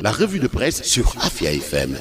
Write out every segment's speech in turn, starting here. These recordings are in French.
La revue de presse sur Afia FM.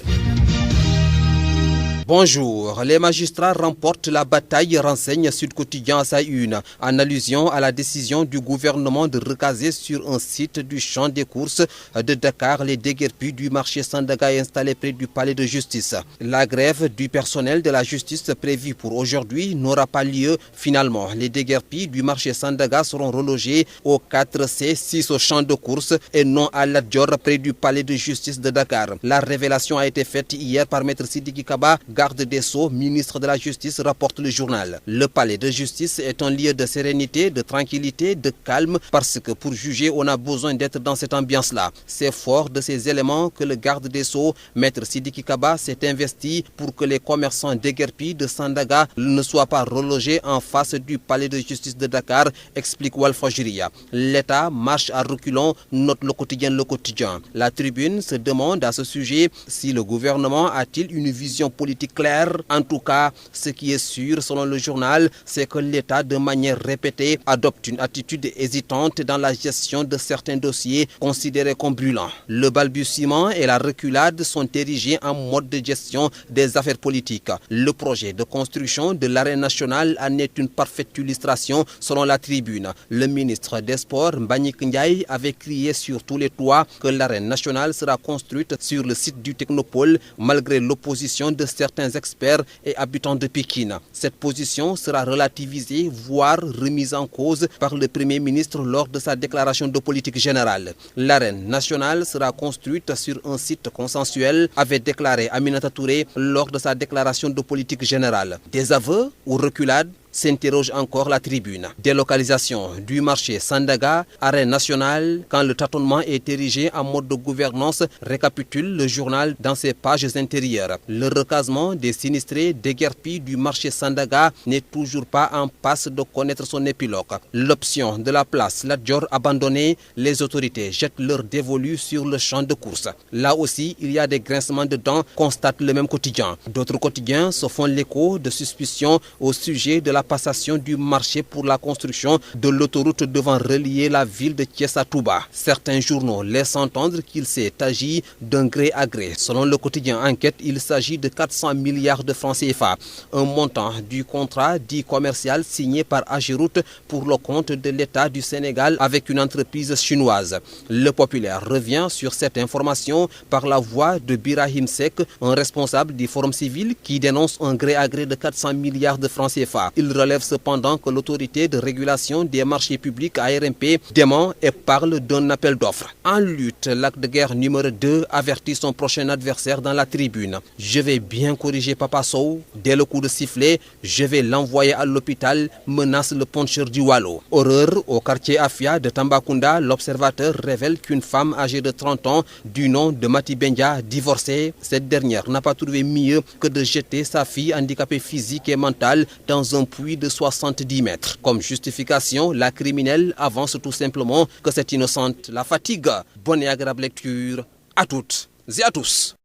Bonjour, les magistrats remportent la bataille, renseigne Sud Quotidien à sa une, en allusion à la décision du gouvernement de recaser sur un site du champ des courses de Dakar les déguerpis du marché Sandaga installé près du palais de justice. La grève du personnel de la justice prévue pour aujourd'hui n'aura pas lieu. Finalement, les déguerpis du marché Sandaga seront relogés au 4C6 au champ de courses et non à Lat Dior près du palais de justice de Dakar. La révélation a été faite hier par Maître Sidiki Kaba, garde des Sceaux, ministre de la Justice, rapporte le journal. Le palais de justice est un lieu de sérénité, de tranquillité, de calme, parce que pour juger, on a besoin d'être dans cette ambiance-là. C'est fort de ces éléments que le garde des Sceaux, Maître Sidiki Kaba, s'est investi pour que les commerçants déguerpis de Sandaga ne soient pas relogés en face du palais de justice de Dakar, explique Walfadjri. L'État marche à reculons, note le quotidien Le Quotidien. La Tribune se demande à ce sujet si le gouvernement a-t-il une vision politique claire. En tout cas, ce qui est sûr, selon le journal, c'est que l'État, de manière répétée, adopte une attitude hésitante dans la gestion de certains dossiers considérés comme brûlants. Le balbutiement et la reculade sont érigés en mode de gestion des affaires politiques. Le projet de construction de l'arène nationale en est une parfaite illustration, selon la Tribune. Le ministre des Sports, Mbagnick Ndiaye, avait crié sur tous les toits que l'arène nationale sera construite sur le site du Technopole, malgré l'opposition de certains experts et habitants de Pékin. Cette position sera relativisée, voire remise en cause par le Premier ministre lors de sa déclaration de politique générale. L'arène nationale sera construite sur un site consensuel, avait déclaré Aminata Touré lors de sa déclaration de politique générale. Des aveux ou reculades? S'interroge encore la Tribune. Délocalisation du marché Sandaga, arène nationale, quand le tâtonnement est érigé en mode de gouvernance, récapitule le journal dans ses pages intérieures. Le recasement des sinistrés déguerpis du marché Sandaga n'est toujours pas en passe de connaître son épilogue. L'option de la place Lat Dior abandonnée, les autorités jettent leur dévolu sur le champ de course. Là aussi, il y a des grincements de dents, constate le même quotidien. D'autres quotidiens se font l'écho de suspicions au sujet de la passation du marché pour la construction de l'autoroute devant relier la ville de Thiès à Touba. Certains journaux laissent entendre qu'il s'est agi d'un gré à gré. Selon le quotidien Enquête, il s'agit de 400 milliards de francs CFA, un montant du contrat dit commercial signé par Ageroute pour le compte de l'État du Sénégal avec une entreprise chinoise. Le Populaire revient sur cette information par la voix de Birahim Seck, un responsable du Forum civil qui dénonce un gré à gré de 400 milliards de francs CFA. Il relève cependant que l'autorité de régulation des marchés publics ARMP dément et parle d'un appel d'offres. En lutte, l'acte de guerre numéro 2 avertit son prochain adversaire dans la Tribune. Je vais bien corriger Papa Sow. Dès le coup de sifflet, je vais l'envoyer à l'hôpital, menace le puncheur du Wallo. Horreur au quartier Afia de Tambacounda, l'Observateur révèle qu'une femme âgée de 30 ans, du nom de Mati Bendia, divorcée, cette dernière n'a pas trouvé mieux que de jeter sa fille handicapée physique et mentale dans un puits de 70 mètres. Comme justification, la criminelle avance tout simplement que c'est innocente. La fatigue. Bonne et agréable lecture à toutes et à tous.